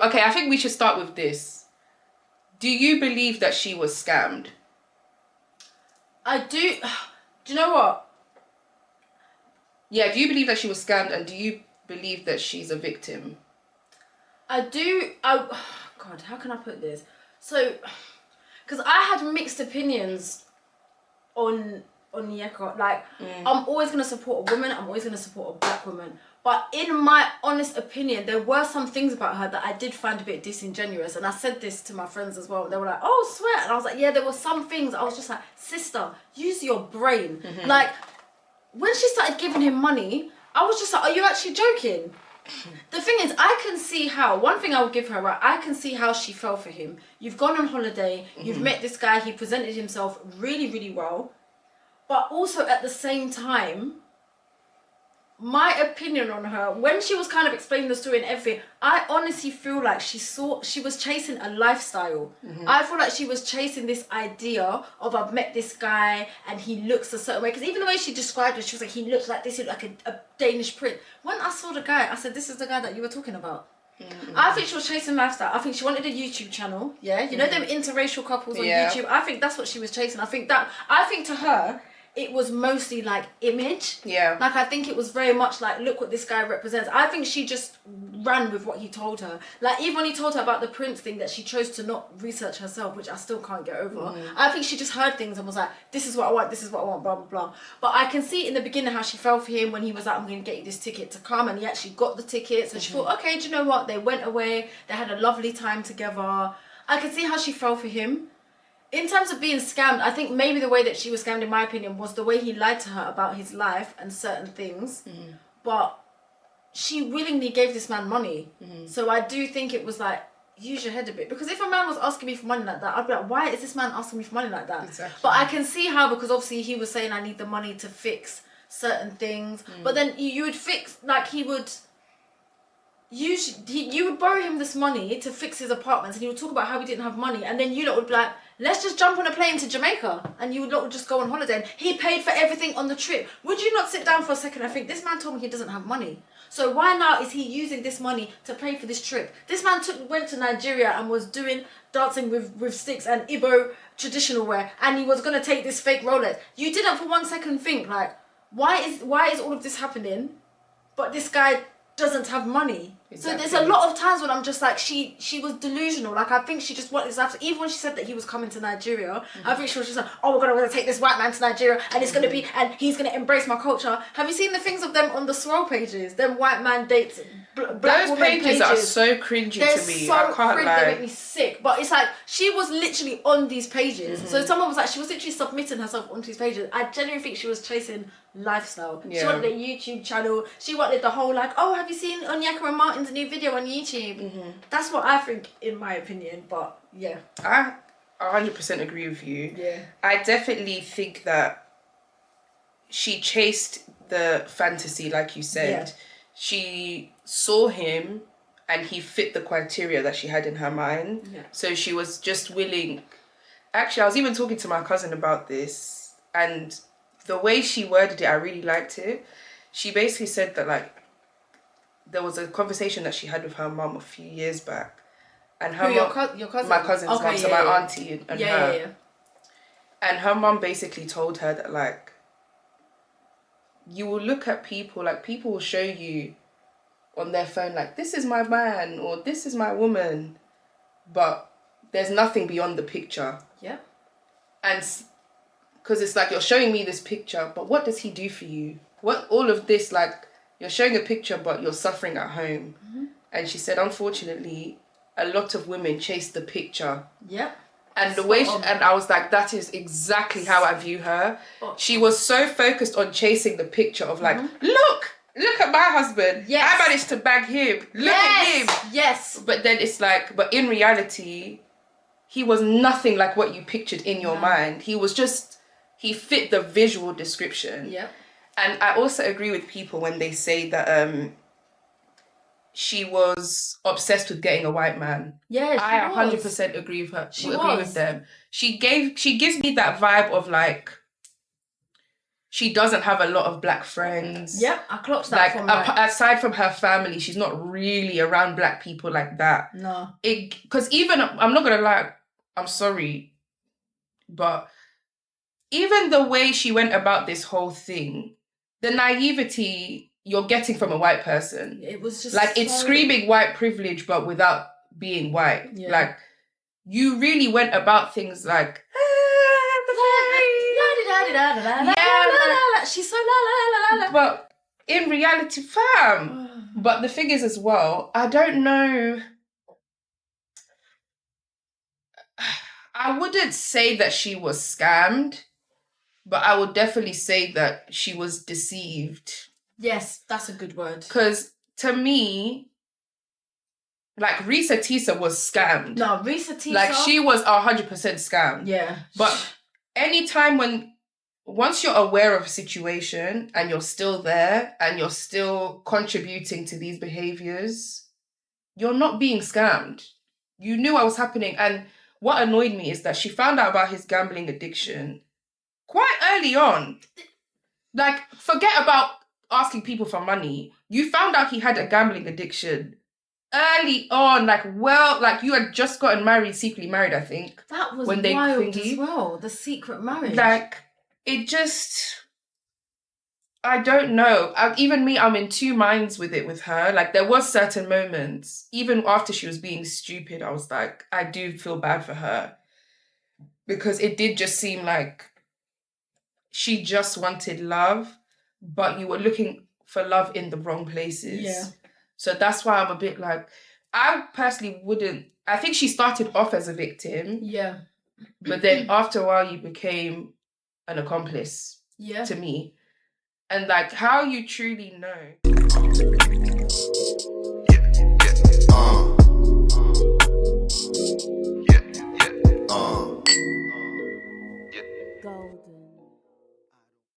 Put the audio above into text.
Okay, I think we should start with this. Do you believe that she was scammed? I do. Do you know what? Yeah, do you believe that she was scammed, and do you believe that she's a victim? I do. God, how can I put this? So, because I had mixed opinions on Onyeka. Like, I'm always gonna support a woman. I'm always gonna support a black woman. But in my honest opinion, there were some things about her that I did find a bit disingenuous. And I said this to my friends as well. They were like, "Oh, swear." And I was like, "Yeah, there were some things." I was just like, "Sister, use your brain." Like, when she started giving him money, I was just like, "Are you actually joking?" The thing is, I can see how, one thing I would give her, right, I can see how she fell for him. You've gone on holiday, you've met this guy, he presented himself really, really well. But also at the same time, my opinion on her, when she was kind of explaining the story and everything, I honestly feel like she was chasing a lifestyle. I feel like she was chasing this idea of, I've met this guy and he looks a certain way. Because even the way she described it, she was like, he looks like this, he looks like a Danish prince. When I saw the guy, I said, this is the guy that you were talking about. I think she was chasing lifestyle. I think she wanted a YouTube channel. Yeah, you know them interracial couples on YouTube. I think that's what she was chasing. I think to her, it was mostly like image. Yeah. Like, I think it was very much like, look what this guy represents. I think she just ran with what he told her. Like, even when he told her about the Prince thing, that she chose to not research herself, which I still can't get over. I think she just heard things and was like, this is what I want, this is what I want, blah, blah, blah. But I can see in the beginning how she fell for him when he was like, I'm going to get you this ticket to come. And he actually got the tickets. And she thought, okay, do you know what? They went away. They had a lovely time together. I can see how she fell for him. In terms of being scammed, I think maybe the way that she was scammed, in my opinion, was the way he lied to her about his life and certain things. But she willingly gave this man money. So I do think it was like, use your head a bit. Because if a man was asking me for money like that, I'd be like, why is this man asking me for money like that? Exactly. But I can see how, because obviously he was saying, I need the money to fix certain things. But then you would fix, like, he would... You would borrow him this money to fix his apartments, and he would talk about how he didn't have money, and then you lot would be like, let's just jump on a plane to Jamaica, and you would just go on holiday, and he paid for everything on the trip. Would you not sit down for a second and think, this man told me he doesn't have money, so why now is he using this money to pay for this trip? This man went to Nigeria and was doing dancing with sticks and Igbo traditional wear, and he was going to take this fake Rolex. You didn't for 1 second think, like, why is all of this happening, but this guy doesn't have money? Exactly. So there's a lot of times when I'm just like, she was delusional. Like, I think she just wanted this. Even when she said that he was coming to Nigeria, I think she was just like, oh my god, I'm going to take this white man to Nigeria, and it's going to be, and he's going to embrace my culture. Have you seen the things of them on the swirl pages? Them white man dates, black Those woman pages are so cringy to me. So I can't lie. They make me sick. But it's like, she was literally on these pages. So someone was like, she was literally submitting herself onto these pages. I genuinely think she was chasing lifestyle. She wanted a YouTube channel. She wanted the whole, like, oh, have you seen Onyeka and Martin's new video on YouTube? That's what I think, in my opinion. But yeah, I 100% agree with you. Yeah, I definitely think that she chased the fantasy, like you said. Yeah. She saw him and he fit the criteria that she had in her mind. Yeah. So she was just willing. Actually, I was even talking to my cousin about this, and the way she worded it, I really liked it. She basically said that, like, there was a conversation that she had with her mum a few years back, and her your cousin, my cousin's mum, so my auntie and her, yeah. And her mum basically told her that, like, you will look at people, like, people will show you on their phone, like, this is my man or this is my woman, but there's nothing beyond the picture. Yeah. And because it's like, you're showing me this picture, but what does he do for you? What, all of this, like, you're showing a picture, but you're suffering at home. And she said, unfortunately, a lot of women chase the picture. Yeah. And the way and I was like, that is exactly how I view her. She was so focused on chasing the picture of, like, look at my husband. Yes. I managed to bag him. Look at him. Yes. But then it's like, but in reality, he was nothing like what you pictured in your mind. He was just, he fit the visual description. Yeah. And I also agree with people when they say that she was obsessed with getting a white man. Yeah, I 100% agree with her. Agree with them. She gives me that vibe of, like, she doesn't have a lot of black friends. Yep, I clocked that from aside from her family, she's not really around black people like that. No. Because even, I'm not going to lie, I'm sorry, but even the way she went about this whole thing, the naivety you're getting from a white person. It was just like, it's screaming white privilege, but without being white. Yeah. Like, you really went about things like, she's so la. But in reality, fam. But the thing is as well, I don't know. I wouldn't say that she was scammed, but I would definitely say that she was deceived. Yes, that's a good word. Because to me, like, Risa Tisa was scammed. No, Risa Tisa. Like, she was 100% scammed. Yeah. But anytime once you're aware of a situation and you're still there and you're still contributing to these behaviors, you're not being scammed. You knew what was happening. And what annoyed me is that she found out about his gambling addiction quite early on. Like, forget about asking people for money. You found out he had a gambling addiction early on. Like, you had just gotten married, secretly married, I think. That was wild as well. The secret marriage. Like, it just... I don't know. Even me, I'm in two minds with it with her. Like, there was certain moments, even after she was being stupid, I was like, I do feel bad for her. Because it did just seem like she just wanted love, but you were looking for love in the wrong places. Yeah. So that's why I'm a bit like, I personally wouldn't... I think she started off as a victim. Yeah. But then after a while, you became an accomplice. Yeah. To me. And, like, how you truly know. Golden.